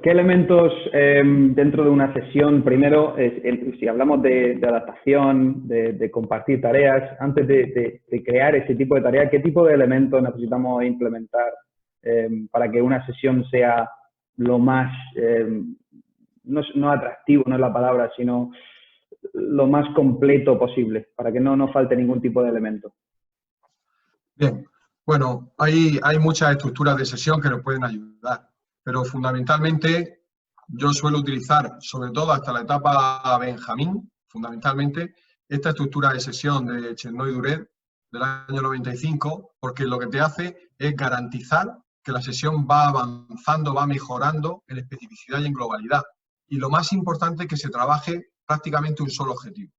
¿qué elementos dentro de una sesión, primero, si hablamos de adaptación, de compartir tareas, antes de crear ese tipo de tareas, qué tipo de elementos necesitamos implementar para que una sesión sea lo más, no atractivo, no es la palabra, sino lo más completo posible, para que no nos falte ningún tipo de elemento? Bien, bueno, hay muchas estructuras de sesión que nos pueden ayudar, pero fundamentalmente yo suelo utilizar, sobre todo hasta la etapa Benjamín, fundamentalmente, esta estructura de sesión de Chernoy-Duret del año 95, porque lo que te hace es garantizar que la sesión va avanzando, va mejorando en especificidad y en globalidad. Y lo más importante es que se trabaje prácticamente un solo objetivo.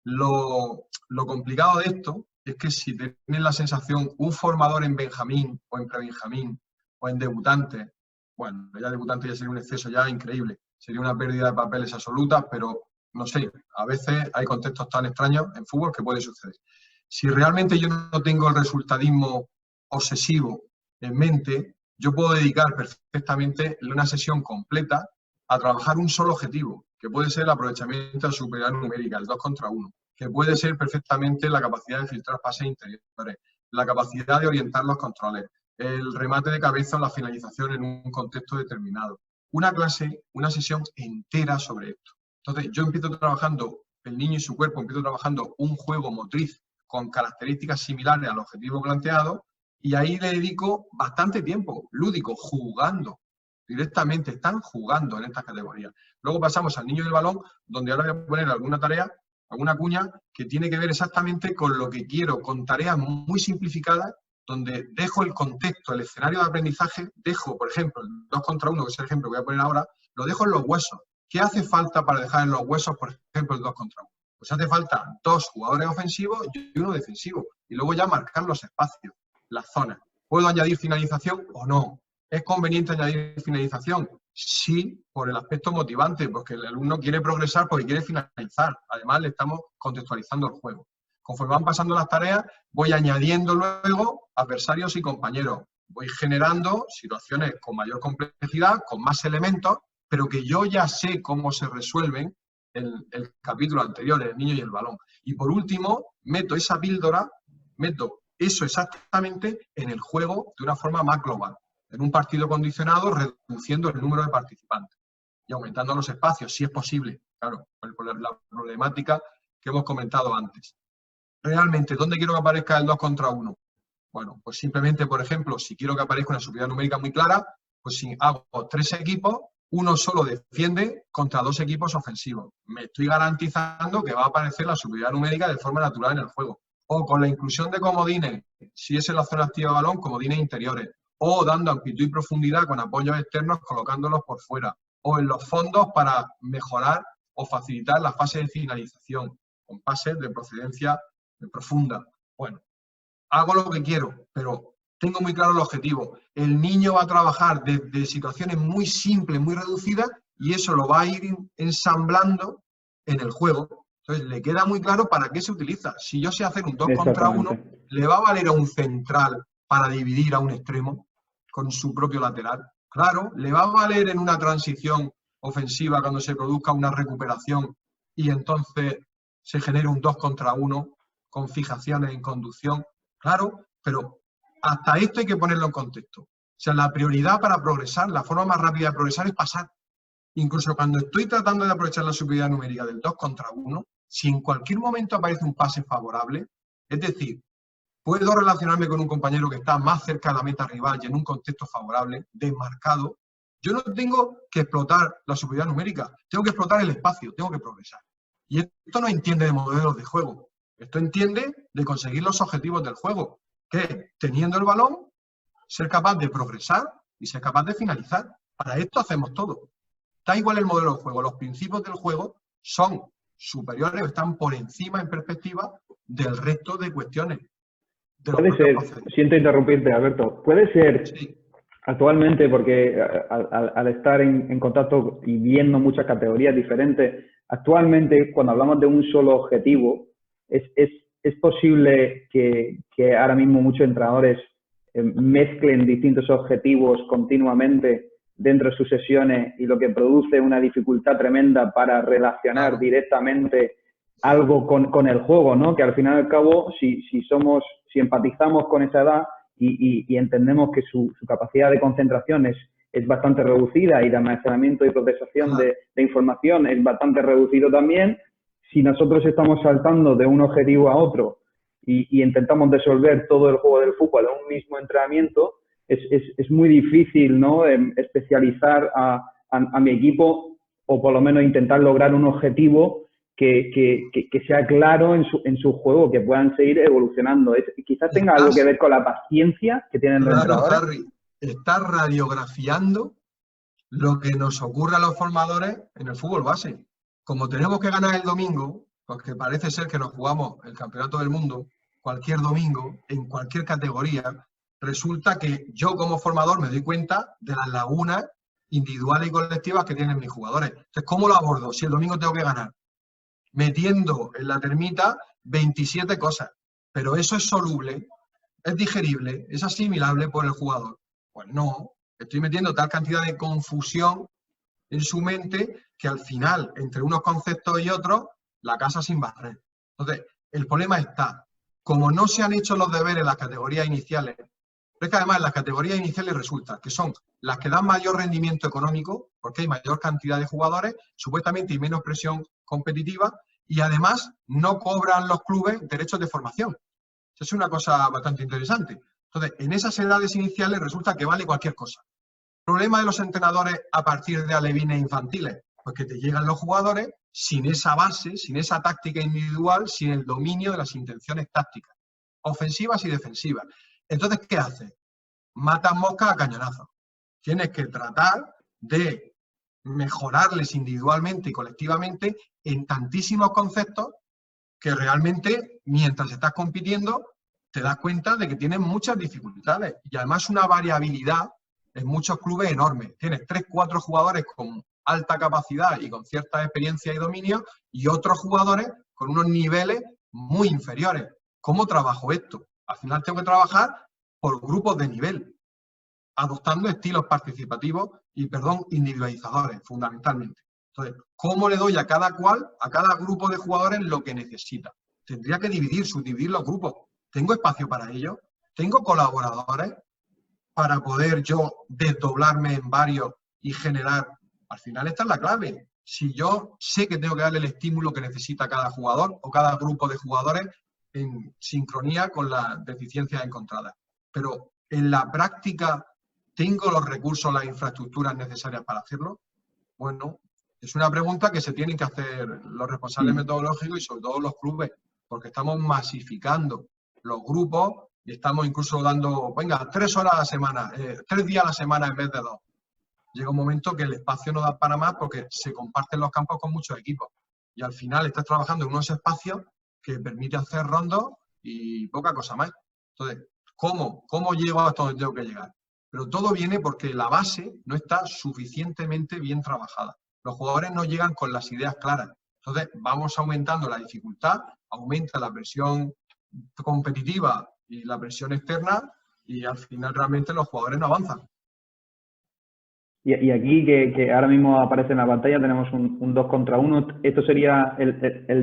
Lo complicado de esto es que si tienes la sensación, un formador en Benjamín o en Prebenjamín o en debutante, bueno, ya debutante ya sería un exceso ya increíble, sería una pérdida de papeles absoluta, pero no sé, a veces hay contextos tan extraños en fútbol que puede suceder. Si realmente yo no tengo el resultadismo obsesivo en mente, yo puedo dedicar perfectamente una sesión completa a trabajar un solo objetivo, que puede ser el aprovechamiento de la superioridad numérica, el 2 contra 1, que puede ser perfectamente la capacidad de filtrar pases interiores, la capacidad de orientar los controles, el remate de cabeza o la finalización en un contexto determinado. Una clase, una sesión entera sobre esto. Entonces, yo empiezo trabajando el niño y su cuerpo, empiezo trabajando un juego motriz con características similares al objetivo planteado, y ahí le dedico bastante tiempo, lúdico, jugando. Directamente están jugando en estas categorías. Luego pasamos al niño del balón, donde ahora voy a poner alguna tarea, alguna cuña que tiene que ver exactamente con lo que quiero, con tareas muy simplificadas, donde dejo el contexto, el escenario de aprendizaje, dejo, por ejemplo, el 2 contra 1, que es el ejemplo que voy a poner ahora, lo dejo en los huesos. ¿Qué hace falta para dejar en los huesos, por ejemplo, el 2 contra 1? Pues hace falta 2 jugadores ofensivos y 1 defensivo. Y luego ya marcar los espacios, las zonas. ¿Puedo añadir finalización o no? ¿Es conveniente añadir finalización? Sí, por el aspecto motivante, porque el alumno quiere progresar porque quiere finalizar. Además, le estamos contextualizando el juego. Conforme van pasando las tareas, voy añadiendo luego adversarios y compañeros. Voy generando situaciones con mayor complejidad, con más elementos, pero que yo ya sé cómo se resuelven en el capítulo anterior, el niño y el balón. Y por último, meto esa píldora, meto eso exactamente en el juego de una forma más global. En un partido condicionado, reduciendo el número de participantes y aumentando los espacios, si es posible. Claro, por la problemática que hemos comentado antes. Realmente, ¿dónde quiero que aparezca el 2 contra 1? Bueno, pues simplemente, por ejemplo, si quiero que aparezca una superioridad numérica muy clara, pues si hago 3 equipos, uno solo defiende contra 2 equipos ofensivos. Me estoy garantizando que va a aparecer la superioridad numérica de forma natural en el juego. O con la inclusión de comodines, si es en la zona activa de balón, comodines interiores. O dando amplitud y profundidad con apoyos externos, colocándolos por fuera. O en los fondos para mejorar o facilitar la fase de finalización, con pases de procedencia profunda. Bueno, hago lo que quiero, pero tengo muy claro el objetivo. El niño va a trabajar desde situaciones muy simples, muy reducidas, y eso lo va a ir ensamblando en el juego. Entonces, le queda muy claro para qué se utiliza. Si yo sé hacer un 2 contra 1, ¿le va a valer a un central para dividir a un extremo con su propio lateral? Claro, ¿le va a valer en una transición ofensiva cuando se produzca una recuperación y entonces se genere un 2 contra 1 con fijaciones en conducción? Claro, pero hasta esto hay que ponerlo en contexto. O sea, la prioridad para progresar, la forma más rápida de progresar es pasar. Incluso cuando estoy tratando de aprovechar la superioridad numérica del 2 contra 1, si en cualquier momento aparece un pase favorable, es decir, puedo relacionarme con un compañero que está más cerca de la meta rival y en un contexto favorable, desmarcado, yo no tengo que explotar la superioridad numérica, tengo que explotar el espacio, tengo que progresar. Y esto no entiende de modelos de juego, esto entiende de conseguir los objetivos del juego, que es, teniendo el balón, ser capaz de progresar y ser capaz de finalizar. Para esto hacemos todo. Da igual el modelo de juego, los principios del juego son superiores o están por encima en perspectiva del resto de cuestiones. Puede ser, siento interrumpirte, Alberto, puede ser sí. Actualmente, porque al estar en contacto y viendo muchas categorías diferentes, actualmente cuando hablamos de un solo objetivo, es posible que ahora mismo muchos entrenadores mezclen distintos objetivos continuamente dentro de sus sesiones y lo que produce una dificultad tremenda para relacionar directamente algo con el juego, ¿no? Que al final y al cabo, si empatizamos con esa edad y entendemos que su capacidad de concentración es bastante reducida y de almacenamiento y procesación de información es bastante reducido también, si nosotros estamos saltando de un objetivo a otro y intentamos resolver todo el juego del fútbol en un mismo entrenamiento, es muy difícil, ¿no? Especializar a mi equipo o por lo menos intentar lograr un objetivo que sea claro en su juego, que puedan seguir evolucionando. Quizás tenga algo que ver con la paciencia que tienen los entrenadores. Harry, estás radiografiando lo que nos ocurre a los formadores en el fútbol base. Como tenemos que ganar el domingo, porque parece ser que nos jugamos el campeonato del mundo cualquier domingo, en cualquier categoría, resulta que yo como formador me doy cuenta de las lagunas individuales y colectivas que tienen mis jugadores. Entonces, ¿cómo lo abordo si el domingo tengo que ganar? Metiendo en la termita 27 cosas. Pero eso es soluble, es digerible, es asimilable por el jugador. Pues no, estoy metiendo tal cantidad de confusión en su mente que al final, entre unos conceptos y otros, la casa sin barrer. Entonces, el problema está, como no se han hecho los deberes en las categorías iniciales, pero es que además las categorías iniciales resulta que son las que dan mayor rendimiento económico, porque hay mayor cantidad de jugadores, supuestamente hay menos presión competitiva, y además no cobran los clubes derechos de formación. Eso es una cosa bastante interesante. Entonces, en esas edades iniciales resulta que vale cualquier cosa. ¿Problema de los entrenadores a partir de alevines infantiles? Pues que te llegan los jugadores sin esa base, sin esa táctica individual, sin el dominio de las intenciones tácticas, ofensivas y defensivas. Entonces, ¿qué haces? Matas moscas a cañonazos. Tienes que tratar de mejorarles individualmente y colectivamente en tantísimos conceptos que realmente, mientras estás compitiendo, te das cuenta de que tienen muchas dificultades y además una variabilidad en muchos clubes enorme. Tienes 3, 4 jugadores con alta capacidad y con cierta experiencia y dominio y otros jugadores con unos niveles muy inferiores. ¿Cómo trabajo esto? Al final tengo que trabajar por grupos de nivel, adoptando estilos participativos y, individualizadores, fundamentalmente. Entonces, ¿cómo le doy a cada cual, a cada grupo de jugadores lo que necesita? Tendría que subdividir los grupos. ¿Tengo espacio para ello? ¿Tengo colaboradores para poder yo desdoblarme en varios y generar? Al final esta es la clave. Si yo sé que tengo que darle el estímulo que necesita cada jugador o cada grupo de jugadores en sincronía con las deficiencias encontradas. Pero en la práctica, ¿tengo los recursos, las infraestructuras necesarias para hacerlo? Bueno, es una pregunta que se tienen que hacer los responsables metodológicos y sobre todo los clubes, porque estamos masificando los grupos y estamos incluso dando, venga, 3 horas a la semana, 3 días a la semana en vez de 2. Llega un momento que el espacio no da para más porque se comparten los campos con muchos equipos y al final estás trabajando en unos espacios que permite hacer rondos y poca cosa más. Entonces, ¿cómo llego hasta donde tengo que llegar? Pero todo viene porque la base no está suficientemente bien trabajada. Los jugadores no llegan con las ideas claras. Entonces, vamos aumentando la dificultad, aumenta la presión competitiva y la presión externa y al final realmente los jugadores no avanzan. Y aquí, que ahora mismo aparece en la pantalla, tenemos un 2 contra 1. Esto sería el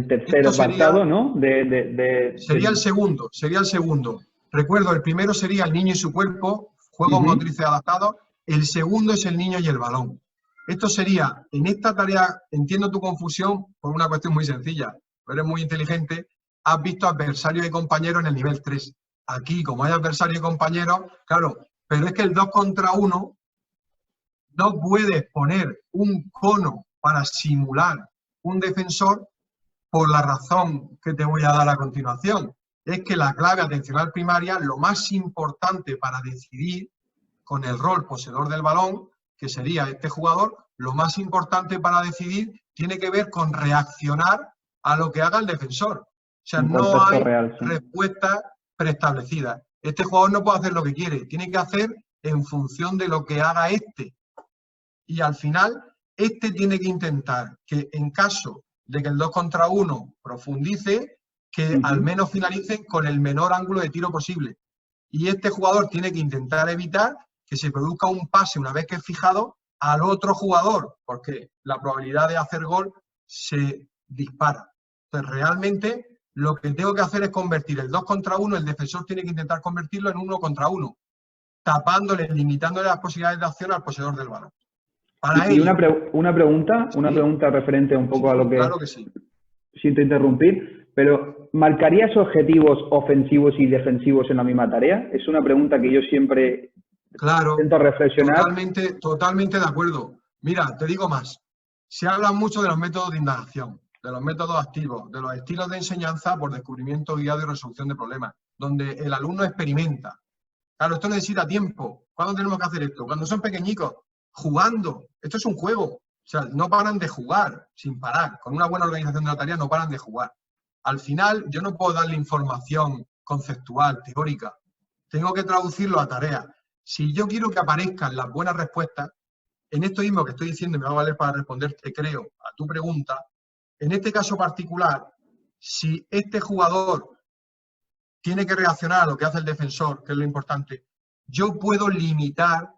tercer apartado, ¿no? Sería el segundo. Recuerdo, el primero sería el niño y su cuerpo, juegos motrices adaptados. El segundo es el niño y el balón. Esto sería, en esta tarea, entiendo tu confusión por una cuestión muy sencilla. Tú eres muy inteligente, has visto adversarios y compañeros en el nivel 3. Aquí, como hay adversarios y compañeros, claro, pero es que el 2 contra 1 no puedes poner un cono para simular un defensor por la razón que te voy a dar a continuación. Es que la clave atencional primaria, lo más importante para decidir con el rol poseedor del balón, que sería este jugador, lo más importante para decidir tiene que ver con reaccionar a lo que haga el defensor. O sea, no hay respuestas preestablecidas. Este jugador no puede hacer lo que quiere, tiene que hacer en función de lo que haga este. Y al final, este tiene que intentar que en caso de que el 2 contra 1 profundice, que al menos finalicen con el menor ángulo de tiro posible. Y este jugador tiene que intentar evitar que se produzca un pase una vez que es fijado al otro jugador, porque la probabilidad de hacer gol se dispara. Entonces, realmente, lo que tengo que hacer es convertir el 2 contra 1, el defensor tiene que intentar convertirlo en 1 contra 1, tapándole, limitándole las posibilidades de acción al poseedor del balón. Para Y ello, una pregunta referente un poco a lo que... Claro que sí. Siento interrumpir, pero ¿marcarías objetivos ofensivos y defensivos en la misma tarea? Es una pregunta que yo siempre intento reflexionar. Totalmente de acuerdo. Mira, te digo más. Se habla mucho de los métodos de indagación, de los métodos activos, de los estilos de enseñanza por descubrimiento guiado y resolución de problemas, donde el alumno experimenta. Claro, esto necesita tiempo. ¿Cuándo tenemos que hacer esto? Cuando son pequeñicos, jugando. Esto es un juego. O sea, no paran de jugar sin parar. Con una buena organización de la tarea no paran de jugar. Al final, yo no puedo darle información conceptual, teórica. Tengo que traducirlo a tareas. Si yo quiero que aparezcan las buenas respuestas, en esto mismo que estoy diciendo, y me va a valer para responderte, creo, a tu pregunta, en este caso particular, si este jugador tiene que reaccionar a lo que hace el defensor, que es lo importante, yo puedo limitar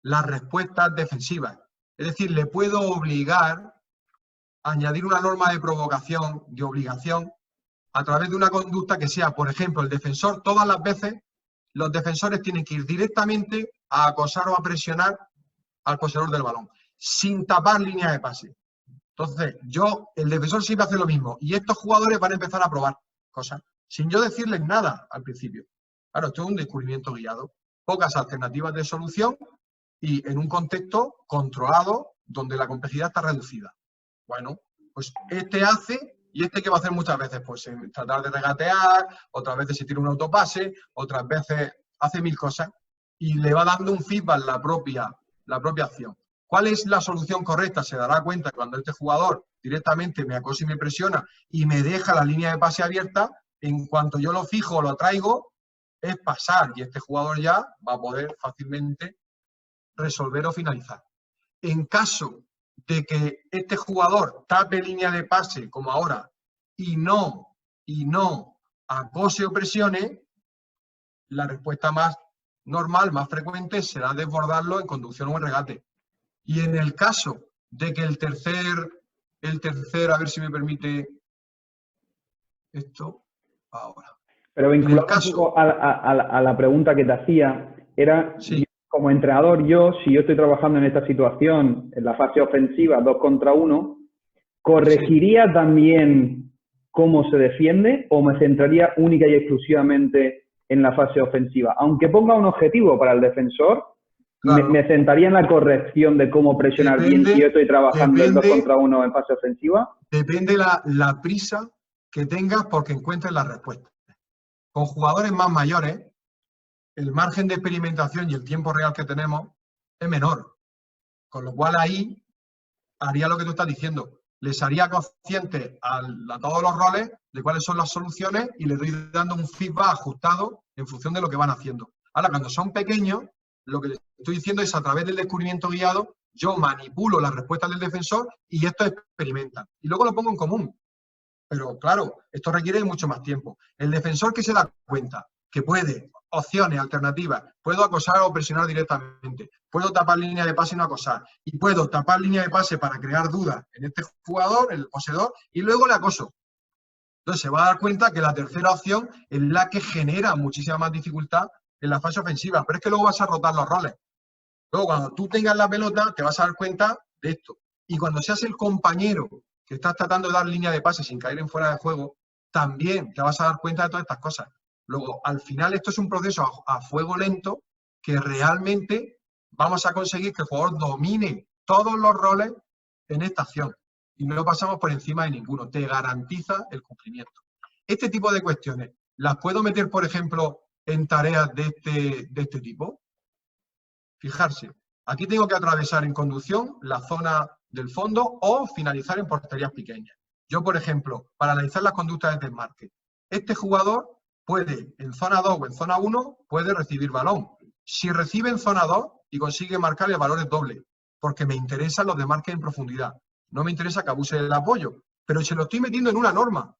las respuestas defensivas. Es decir, le puedo obligar a añadir una norma de provocación, de obligación, a través de una conducta que sea, por ejemplo, el defensor, todas las veces, los defensores tienen que ir directamente a acosar o a presionar al poseedor del balón, sin tapar línea de pase. Entonces, el defensor siempre hace lo mismo, y estos jugadores van a empezar a probar cosas, sin yo decirles nada al principio. Claro, esto es un descubrimiento guiado, pocas alternativas de solución y en un contexto controlado donde la complejidad está reducida. Bueno, pues este hace, y este que va a hacer muchas veces, pues tratar de regatear, otras veces se tira un autopase, otras veces hace 1000 cosas y le va dando un feedback la propia acción. ¿Cuál es la solución correcta? Se dará cuenta cuando este jugador directamente me acosa y me presiona y me deja la línea de pase abierta, en cuanto yo lo fijo o lo traigo, es pasar y este jugador ya va a poder fácilmente resolver o finalizar. En caso de que este jugador tape línea de pase, como ahora, y no acose o presione, la respuesta más normal, más frecuente, será desbordarlo en conducción o en regate. Y en el caso de que el tercer, a ver si me permite esto, ahora. Pero vinculado un poco a la pregunta que te hacía, era, Sí. como entrenador, si yo estoy trabajando en esta situación, en la fase ofensiva, 2 contra 1, ¿corregiría también cómo se defiende o me centraría única y exclusivamente en la fase ofensiva? Aunque ponga un objetivo para el defensor, claro, me centraría en la corrección de cómo presionar bien si yo estoy trabajando en 2 contra 1 en fase ofensiva. Depende la prisa que tengas porque encuentres la respuesta. Con jugadores más mayores, el margen de experimentación y el tiempo real que tenemos es menor. Con lo cual ahí haría lo que tú estás diciendo. Les haría conscientes a todos los roles de cuáles son las soluciones y les doy dando un feedback ajustado en función de lo que van haciendo. Ahora, cuando son pequeños, lo que les estoy diciendo es a través del descubrimiento guiado, yo manipulo las respuestas del defensor y estos experimentan. Y luego lo pongo en común. Pero claro, esto requiere mucho más tiempo. El defensor que se da cuenta que puede, opciones, alternativas, puedo acosar o presionar directamente, puedo tapar línea de pase y no acosar, y puedo tapar línea de pase para crear dudas en este jugador, el poseedor, y luego le acoso. Entonces se va a dar cuenta que la tercera opción es la que genera muchísima más dificultad en la fase ofensiva, pero es que luego vas a rotar los roles. Luego cuando tú tengas la pelota te vas a dar cuenta de esto. Y cuando seas el compañero que estás tratando de dar línea de pase sin caer en fuera de juego, también te vas a dar cuenta de todas estas cosas. Luego, al final, esto es un proceso a fuego lento que realmente vamos a conseguir que el jugador domine todos los roles en esta acción. Y no pasamos por encima de ninguno. Te garantiza el cumplimiento. Este tipo de cuestiones, ¿las puedo meter, por ejemplo, en tareas de este tipo? Fijarse, aquí tengo que atravesar en conducción la zona del fondo o finalizar en porterías pequeñas. Yo, por ejemplo, para analizar las conductas de desmarque, este jugador puede, en zona 2 o en zona 1, puede recibir balón. Si recibe en zona 2 y consigue marcar, el valor es doble, porque me interesan los desmarques en profundidad. No me interesa que abuse del apoyo, pero se lo estoy metiendo en una norma.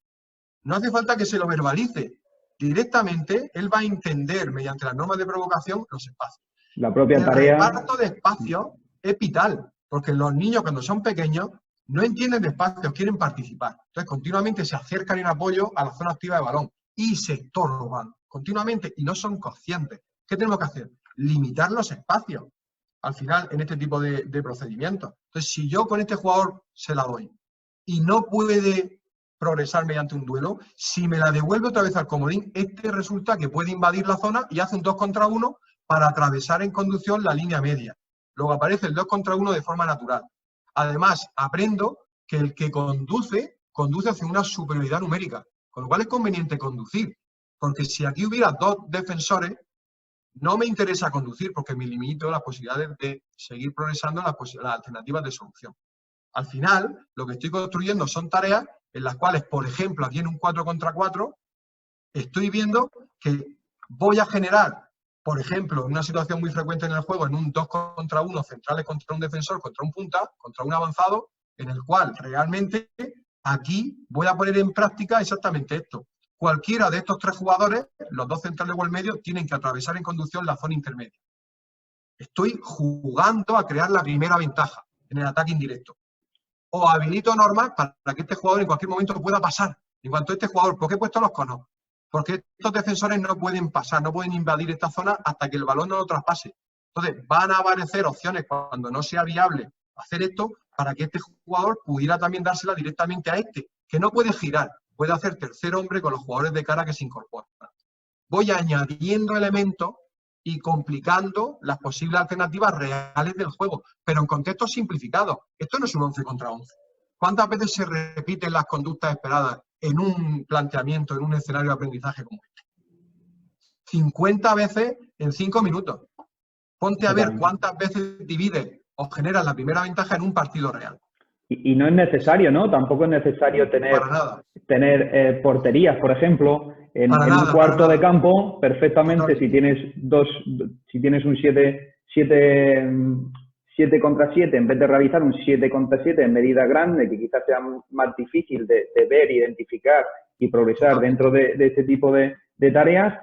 No hace falta que se lo verbalice. Directamente, él va a entender, mediante las normas de provocación, los espacios. La propia tarea. El reparto de espacios es vital, porque los niños cuando son pequeños no entienden de espacios, quieren participar. Entonces continuamente se acercan en apoyo a la zona activa de balón y se estorban continuamente y no son conscientes. ¿Qué tenemos que hacer? Limitar los espacios al final en este tipo de procedimientos. Entonces, si yo con este jugador se la doy y no puede progresar mediante un duelo, si me la devuelve otra vez al comodín, este resulta que puede invadir la zona y hace un 2 contra 1 para atravesar en conducción la línea media. Luego aparece el 2 contra 1 de forma natural. Además, aprendo que el que conduce hacia una superioridad numérica, con lo cual es conveniente conducir, porque si aquí hubiera 2 defensores, no me interesa conducir porque me limito a las posibilidades de seguir progresando en las alternativas de solución. Al final, lo que estoy construyendo son tareas en las cuales, por ejemplo, aquí en un 4 contra 4, estoy viendo que voy a generar, por ejemplo, en una situación muy frecuente en el juego, en un 2 contra 1, centrales contra un defensor, contra un punta, contra un avanzado, en el cual realmente aquí voy a poner en práctica exactamente esto. Cualquiera de estos 3 jugadores, los 2 centrales o el medio, tienen que atravesar en conducción la zona intermedia. Estoy jugando a crear la primera ventaja en el ataque indirecto. O habilito normas para que este jugador en cualquier momento pueda pasar. En cuanto a este jugador, ¿por qué he puesto los conos? Porque estos defensores no pueden pasar, no pueden invadir esta zona hasta que el balón no lo traspase. Entonces, van a aparecer opciones cuando no sea viable hacer esto para que este jugador pudiera también dársela directamente a este, que no puede girar, puede hacer tercer hombre con los jugadores de cara que se incorporan. Voy añadiendo elementos y complicando las posibles alternativas reales del juego, pero en contextos simplificados. Esto no es un 11 contra 11. ¿Cuántas veces se repiten las conductas esperadas en un planteamiento, en un escenario de aprendizaje como este? 50 veces en 5 minutos. Ponte a ver cuántas veces divides o generas la primera ventaja en un partido real. Y no es necesario, ¿no? Tampoco es necesario tener porterías, por ejemplo, en un cuarto de campo, perfectamente, si tienes un 7 contra 7, en vez de realizar un 7 contra 7 en medida grande, que quizás sea más difícil de ver, identificar y progresar dentro de este tipo de tareas,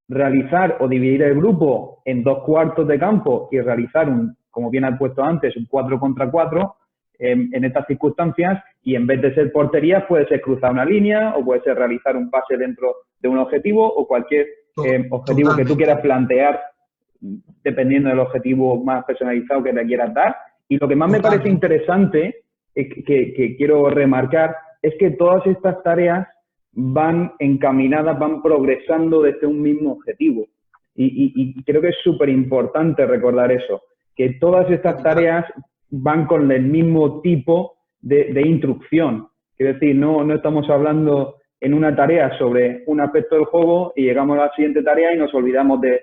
realizar o dividir el grupo en 2 cuartos de campo y realizar como bien has puesto antes, un 4 contra 4, en estas circunstancias, y en vez de ser porterías puede ser cruzar una línea o puede ser realizar un pase dentro de un objetivo o cualquier objetivo que tú quieras plantear dependiendo del objetivo más personalizado que te quieras dar. Y lo que más me parece interesante que quiero remarcar es que todas estas tareas van encaminadas, van progresando desde un mismo objetivo. Y creo que es súper importante recordar eso, que todas estas tareas van con el mismo tipo de instrucción. Quiero decir, no estamos hablando en una tarea sobre un aspecto del juego y llegamos a la siguiente tarea y nos olvidamos de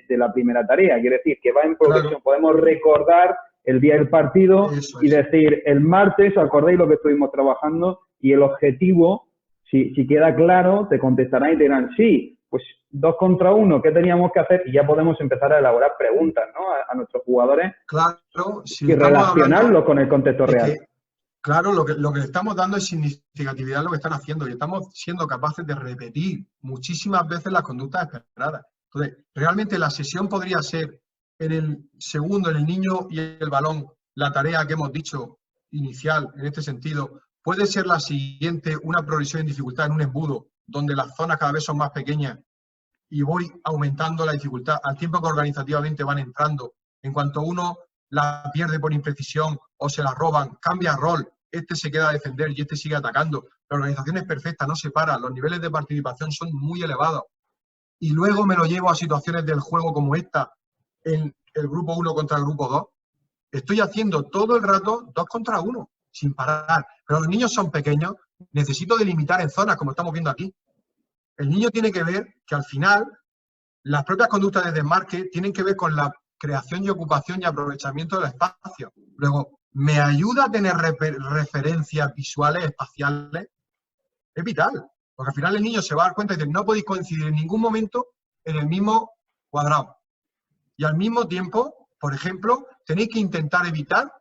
la primera tarea. Quiero decir, que va en progresión. Claro. Podemos recordar el día del partido y decir, el martes, acordáis lo que estuvimos trabajando y el objetivo, si queda claro, te contestarán y te dirán, sí, pues 2 contra 1, ¿qué teníamos que hacer? Y ya podemos empezar a elaborar preguntas, ¿no? a nuestros jugadores, claro, si y relacionarlo con el contexto real. Claro, lo que le estamos dando es significatividad a lo que están haciendo y estamos siendo capaces de repetir muchísimas veces las conductas esperadas. Entonces, realmente la sesión podría ser en el segundo, en el niño y el balón, la tarea que hemos dicho inicial en este sentido, puede ser la siguiente, una progresión en dificultad en un embudo, donde las zonas cada vez son más pequeñas y voy aumentando la dificultad al tiempo que organizativamente van entrando. En cuanto uno la pierde por imprecisión o se la roban, cambia rol, este se queda a defender y este sigue atacando. La organización es perfecta, no se para, los niveles de participación son muy elevados. Y luego me lo llevo a situaciones del juego como esta, en el grupo 1 contra el grupo 2. Estoy haciendo todo el rato 2 contra 1, sin parar. Pero los niños son pequeños, necesito delimitar en zonas, como estamos viendo aquí. El niño tiene que ver que al final las propias conductas de desmarque tienen que ver con la creación y ocupación y aprovechamiento del espacio. Luego, ¿me ayuda a tener referencias visuales, espaciales? Es vital, porque al final el niño se va a dar cuenta y dice, no podéis coincidir en ningún momento en el mismo cuadrado. Y al mismo tiempo, por ejemplo, tenéis que intentar evitar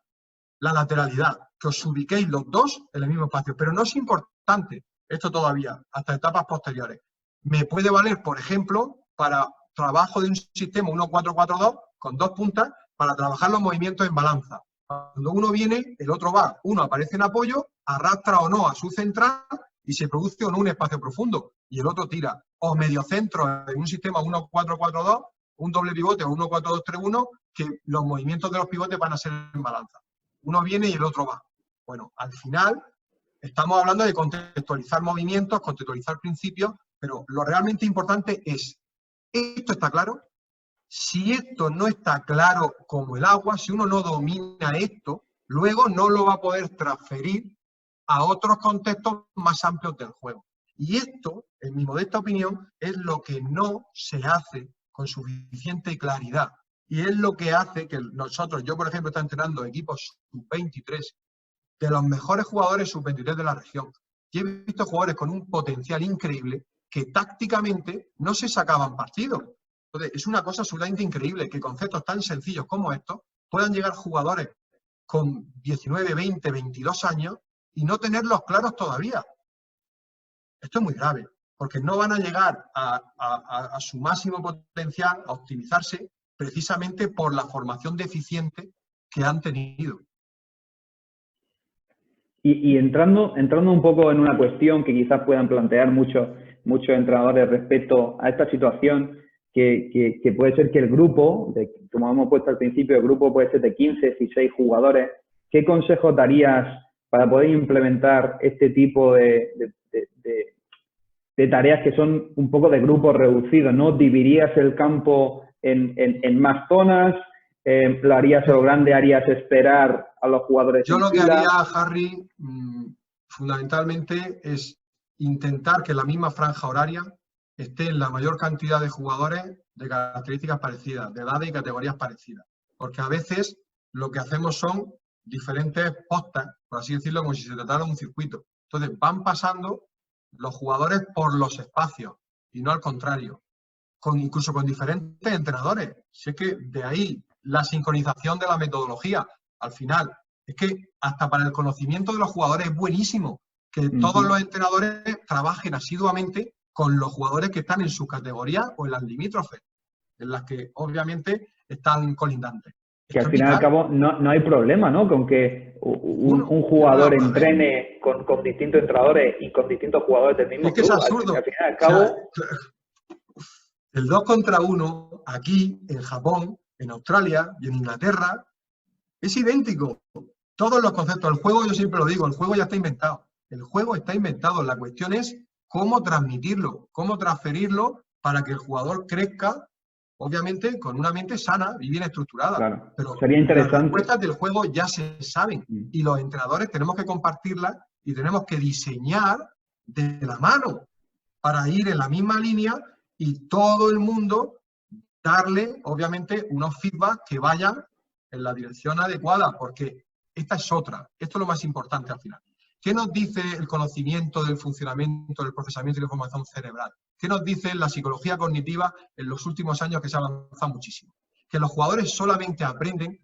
la lateralidad, que os ubiquéis los dos en el mismo espacio. Pero no es importante esto todavía, hasta etapas posteriores. Me puede valer, por ejemplo, para trabajo de un sistema 1-4-4-2 con 2 puntas para trabajar los movimientos en balanza. Cuando uno viene, el otro va. Uno aparece en apoyo, arrastra o no a su central y se produce o no un espacio profundo. Y el otro tira. O medio centro en un sistema 1-4-4-2, un doble pivote o 1-4-2-3-1, que los movimientos de los pivotes van a ser en balanza. Uno viene y el otro va. Bueno, al final estamos hablando de contextualizar movimientos, contextualizar principios, pero lo realmente importante es, ¿esto está claro? Si esto no está claro como el agua, si uno no domina esto, luego no lo va a poder transferir a otros contextos más amplios del juego. Y esto, en mi modesta opinión, es lo que no se hace con suficiente claridad. Y es lo que hace que nosotros, yo por ejemplo, estoy entrenando equipos sub-23, de los mejores jugadores sub-23 de la región. Y he visto jugadores con un potencial increíble que tácticamente no se sacaban partidos. Entonces, es una cosa absolutamente increíble que conceptos tan sencillos como estos puedan llegar jugadores con 19, 20, 22 años y no tenerlos claros todavía. Esto es muy grave, porque no van a llegar a su máximo potencial, a optimizarse, precisamente por la formación deficiente que han tenido. Y entrando un poco en una cuestión que quizás puedan plantear muchos entrenadores respecto a esta situación, que puede ser que el grupo, como hemos puesto al principio, el grupo puede ser de 15, 16 jugadores. ¿Qué consejos darías para poder implementar este tipo de tareas que son un poco de grupos reducidos, ¿no? ¿Dividirías el campo en más zonas? ¿Lo harías a lo grande? ¿Harías esperar a los jugadores? Yo lo que haría, Harry, fundamentalmente es intentar que la misma franja horaria esté en la mayor cantidad de jugadores de características parecidas, de edades y categorías parecidas. Porque a veces lo que hacemos son diferentes postas, por así decirlo, como si se tratara de un circuito. Entonces van pasando los jugadores por los espacios y no al contrario. Incluso con diferentes entrenadores. Si es que de ahí la sincronización de la metodología, al final, es que hasta para el conocimiento de los jugadores es buenísimo que todos los entrenadores trabajen asiduamente con los jugadores que están en su categoría o en las limítrofes, en las que obviamente están colindantes. Que al fin y al cabo no hay problema, ¿no? Con que un jugador entrene con distintos entrenadores y con distintos jugadores del mismo club. Es absurdo. Al fin y al cabo... El 2 contra 1, aquí, en Japón, en Australia y en Inglaterra, es idéntico. Todos los conceptos del juego, yo siempre lo digo, el juego ya está inventado. El juego está inventado. La cuestión es cómo transmitirlo, cómo transferirlo para que el jugador crezca, obviamente, con una mente sana y bien estructurada. Claro, pero sería interesante. Las respuestas del juego ya se saben y los entrenadores tenemos que compartirlas y tenemos que diseñar de la mano para ir en la misma línea y todo el mundo darle, obviamente, unos feedback que vayan en la dirección adecuada, porque esta es otra. Esto es lo más importante al final. ¿Qué nos dice el conocimiento del funcionamiento, del procesamiento y la información cerebral? ¿Qué nos dice la psicología cognitiva en los últimos años que se ha avanzado muchísimo? Que los jugadores solamente aprenden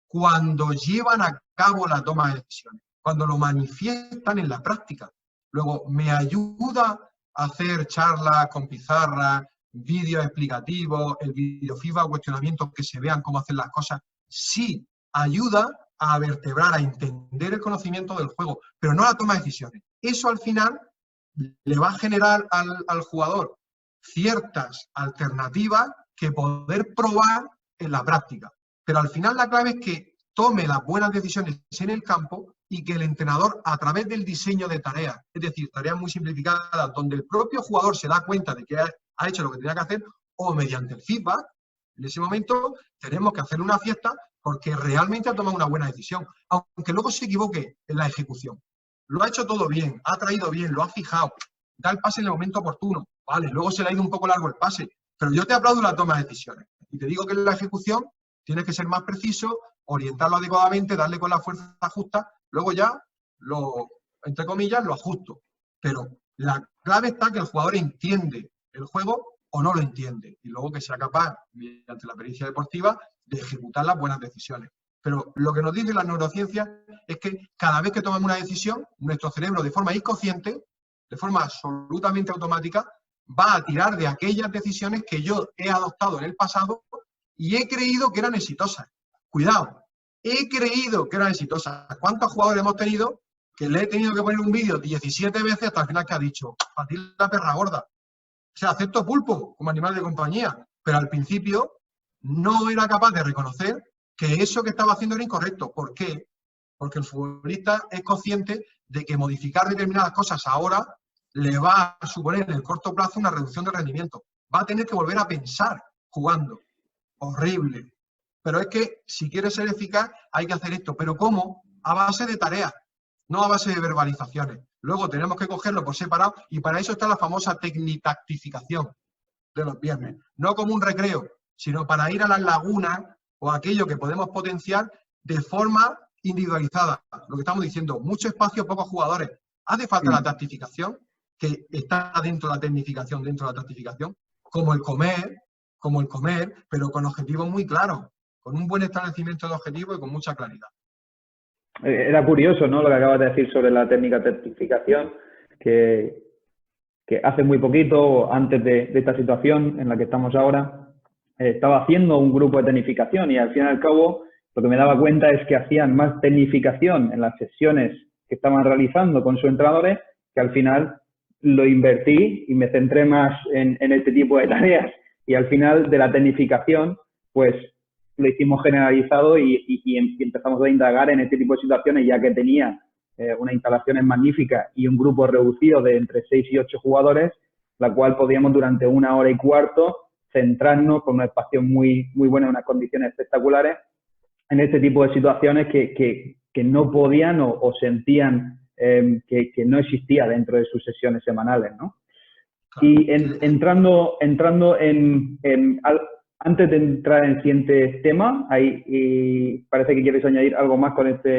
cuando llevan a cabo la toma de decisiones, cuando lo manifiestan en la práctica. Luego, ¿me ayuda a hacer charlas con pizarra, vídeos explicativos, el video feedback, cuestionamientos que se vean cómo hacen las cosas? Sí, ayuda a vertebrar, a entender el conocimiento del juego, pero no a la toma de decisiones. Eso al final le va a generar al jugador ciertas alternativas que poder probar en la práctica. Pero al final la clave es que tome las buenas decisiones en el campo y que el entrenador, a través del diseño de tareas, es decir, tareas muy simplificadas, donde el propio jugador se da cuenta de que ha hecho lo que tenía que hacer, o mediante el feedback, en ese momento tenemos que hacer una fiesta porque realmente ha tomado una buena decisión, aunque luego se equivoque en la ejecución. Lo ha hecho todo bien, ha traído bien, lo ha fijado, da el pase en el momento oportuno, vale, luego se le ha ido un poco largo el pase, pero yo te aplaudo la toma de decisiones y te digo que en la ejecución tienes que ser más preciso, orientarlo adecuadamente, darle con la fuerza justa, luego ya, entre comillas, lo ajusto. Pero la clave está que el jugador entiende el juego o no lo entiende y luego que sea capaz, mediante la pericia deportiva, de ejecutar las buenas decisiones. Pero lo que nos dice la neurociencia es que cada vez que tomamos una decisión, nuestro cerebro, de forma inconsciente, de forma absolutamente automática, va a tirar de aquellas decisiones que yo he adoptado en el pasado y he creído que eran exitosas. Cuidado, he creído que eran exitosas. ¿Cuántos jugadores hemos tenido que le he tenido que poner un vídeo 17 veces hasta el final que ha dicho, para ti la perra gorda? O sea, acepto pulpo como animal de compañía, pero al principio no era capaz de reconocer que eso que estaba haciendo era incorrecto. ¿Por qué? Porque el futbolista es consciente de que modificar determinadas cosas ahora le va a suponer en el corto plazo una reducción de rendimiento. Va a tener que volver a pensar jugando. Horrible. Pero es que si quieres ser eficaz hay que hacer esto. ¿Pero cómo? A base de tareas, no a base de verbalizaciones. Luego tenemos que cogerlo por separado y para eso está la famosa tecnitactificación de los viernes. No como un recreo, sino para ir a las lagunas o aquello que podemos potenciar de forma individualizada. Lo que estamos diciendo, mucho espacio, pocos jugadores. ¿Hace falta la tactificación? Que está dentro de la tecnificación, dentro de la tactificación, como el comer, pero con objetivos muy claros, con un buen establecimiento de objetivos y con mucha claridad. Era curioso, ¿no?, lo que acabas de decir sobre la técnica de tecnificación, que hace muy poquito, antes de esta situación en la que estamos ahora, estaba haciendo un grupo de tecnificación y al fin y al cabo lo que me daba cuenta es que hacían más tecnificación en las sesiones que estaban realizando con sus entrenadores, que al final lo invertí y me centré más en este tipo de tareas. Y al final de la tecnificación, pues lo hicimos generalizado y empezamos a indagar en este tipo de situaciones, ya que tenía unas instalaciones magníficas y un grupo reducido de entre 6 y 8 jugadores, la cual podíamos durante 1 hora y cuarto centrarnos con un espacio muy buena, unas condiciones espectaculares, en este tipo de situaciones que no podían o sentían que no existía dentro de sus sesiones semanales, ¿no? Y entrando antes de entrar en el siguiente tema, ahí parece que quieres añadir algo más con esta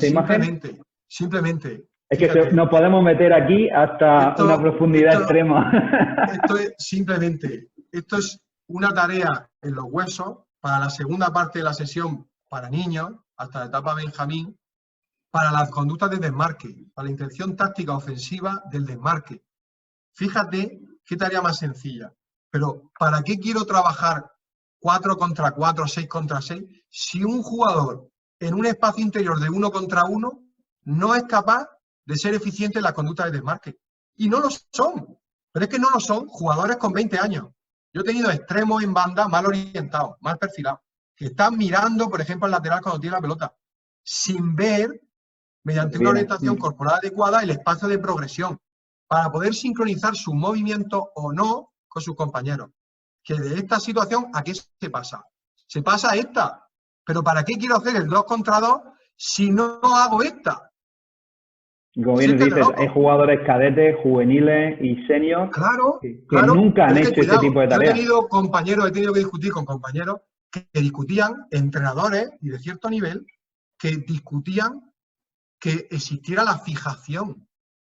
imagen. Simplemente. Es que nos podemos meter aquí hasta una profundidad extrema. Esto es una tarea en los huesos para la segunda parte de la sesión para niños, hasta la etapa Benjamín, para las conductas de desmarque, para la intención táctica ofensiva del desmarque. Fíjate qué tarea más sencilla. Pero, ¿para qué quiero trabajar 4 contra 4, 6 contra 6, si un jugador en un espacio interior de 1 contra 1 no es capaz de ser eficiente en la conducta de desmarque? Y no lo son. Pero es que no lo son jugadores con 20 años. Yo he tenido extremos en banda mal orientados, mal perfilados, que están mirando, por ejemplo, al lateral cuando tiene la pelota, sin ver, mediante una orientación corporal adecuada, el espacio de progresión, para poder sincronizar su movimiento o no con sus compañeros. Que de esta situación, ¿a qué se pasa? Se pasa a esta. Pero ¿para qué quiero hacer el 2 contra 2 si no hago esta? Como bien dices, hay jugadores cadetes, juveniles y seniors que nunca han hecho este tipo de tareas. Yo he tenido que discutir con compañeros que discutían, entrenadores y de cierto nivel, que discutían que existiera la fijación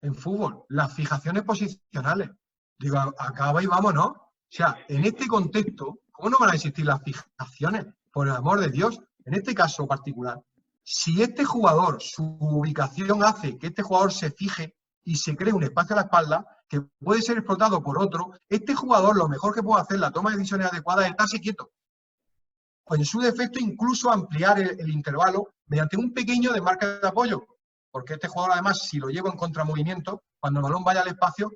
en fútbol, las fijaciones posicionales. Digo, acaba y vámonos. O sea, en este contexto, ¿cómo no van a existir las fijaciones? Por el amor de Dios, en este caso particular, si este jugador, su ubicación hace que este jugador se fije y se cree un espacio a la espalda que puede ser explotado por otro, este jugador lo mejor que puede hacer, la toma de decisiones adecuadas, es estarse quieto. O en su defecto, incluso ampliar el intervalo mediante un pequeño desmarque de apoyo. Porque este jugador, además, si lo llevo en contramovimiento, cuando el balón vaya al espacio,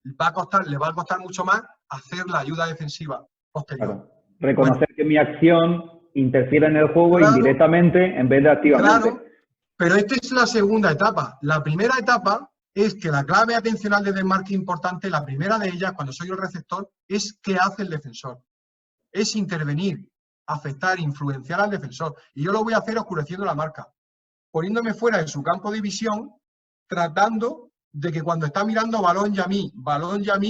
le va a costar mucho más hacer la ayuda defensiva posterior. Claro. Reconocer que mi acción interfiere en el juego indirectamente en vez de activamente. Claro, pero esta es la segunda etapa. La primera etapa es que la clave atencional de desmarque importante, la primera de ellas, cuando soy el receptor, es qué hace el defensor. Es intervenir, afectar, influenciar al defensor. Y yo lo voy a hacer oscureciendo la marca, poniéndome fuera de su campo de visión, tratando de que cuando está mirando balón ya a mí,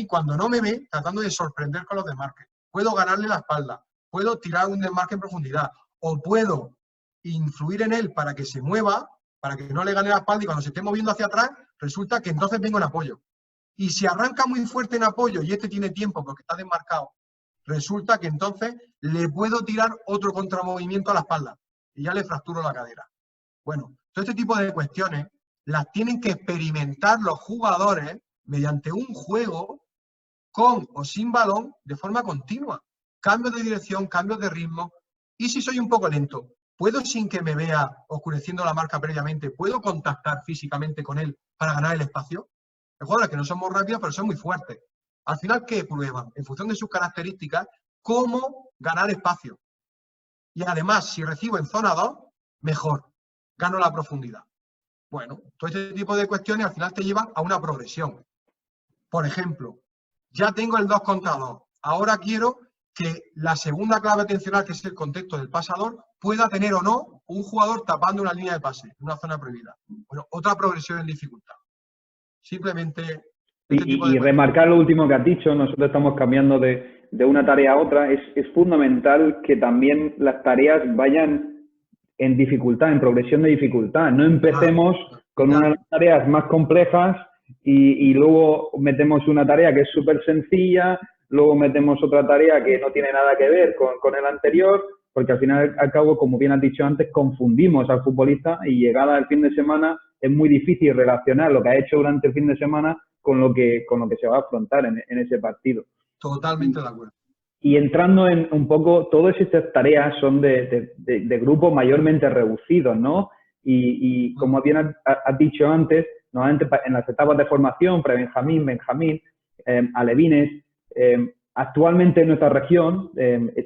cuando no me ve, tratando de sorprender con los desmarques. Puedo ganarle la espalda, puedo tirar un desmarque en profundidad, o puedo influir en él para que se mueva, para que no le gane la espalda y cuando se esté moviendo hacia atrás, resulta que entonces vengo en apoyo. Y si arranca muy fuerte en apoyo y este tiene tiempo porque está desmarcado, resulta que entonces le puedo tirar otro contramovimiento a la espalda y ya le fracturo la cadera. Bueno, todo este tipo de cuestiones las tienen que experimentar los jugadores mediante un juego con o sin balón de forma continua. Cambios de dirección, cambios de ritmo, ¿Y si soy un poco lento? ¿Puedo, sin que me vea oscureciendo la marca previamente, puedo contactar físicamente con él para ganar el espacio? Hay jugadores que no son muy rápidos, pero son muy fuertes. Al final, ¿qué prueban? En función de sus características, cómo ganar espacio. Y además, si recibo en zona 2, mejor. Gano la profundidad. Bueno, todo este tipo de cuestiones al final te llevan a una progresión. Por ejemplo, ya tengo el 2 contra 2. Ahora quiero que la segunda clave atencional, que es el contexto del pasador, pueda tener o no un jugador tapando una línea de pase, una zona prohibida. Bueno, otra progresión en dificultad. Simplemente este tipo de Y remarcar lo último que has dicho, nosotros estamos cambiando de una tarea a otra. Es fundamental que también las tareas vayan en dificultad, en progresión de dificultad. No empecemos con unas tareas más complejas y luego metemos una tarea que es súper sencilla, luego metemos otra tarea que no tiene nada que ver con el anterior, porque al final al cabo, como bien has dicho antes, confundimos al futbolista y llegada el fin de semana es muy difícil relacionar lo que ha hecho durante el fin de semana con lo que se va a afrontar en ese partido. Totalmente de acuerdo. Y entrando en un poco, todas estas tareas son de grupos mayormente reducidos, ¿no? Y como bien has dicho antes, normalmente en las etapas de formación, pre-Benjamín, Benjamín, alevines, actualmente en nuestra región,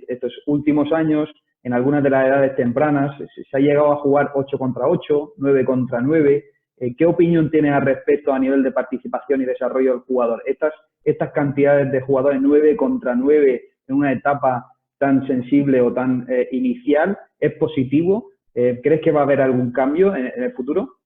estos últimos años, en algunas de las edades tempranas, se ha llegado a jugar 8 contra 8, 9 contra 9. ¿Qué opinión tienes al respecto a nivel de participación y desarrollo del jugador? Estas cantidades de jugadores 9 contra 9 en una etapa tan sensible o tan inicial, ¿es positivo? ¿Crees que va a haber algún cambio en el futuro?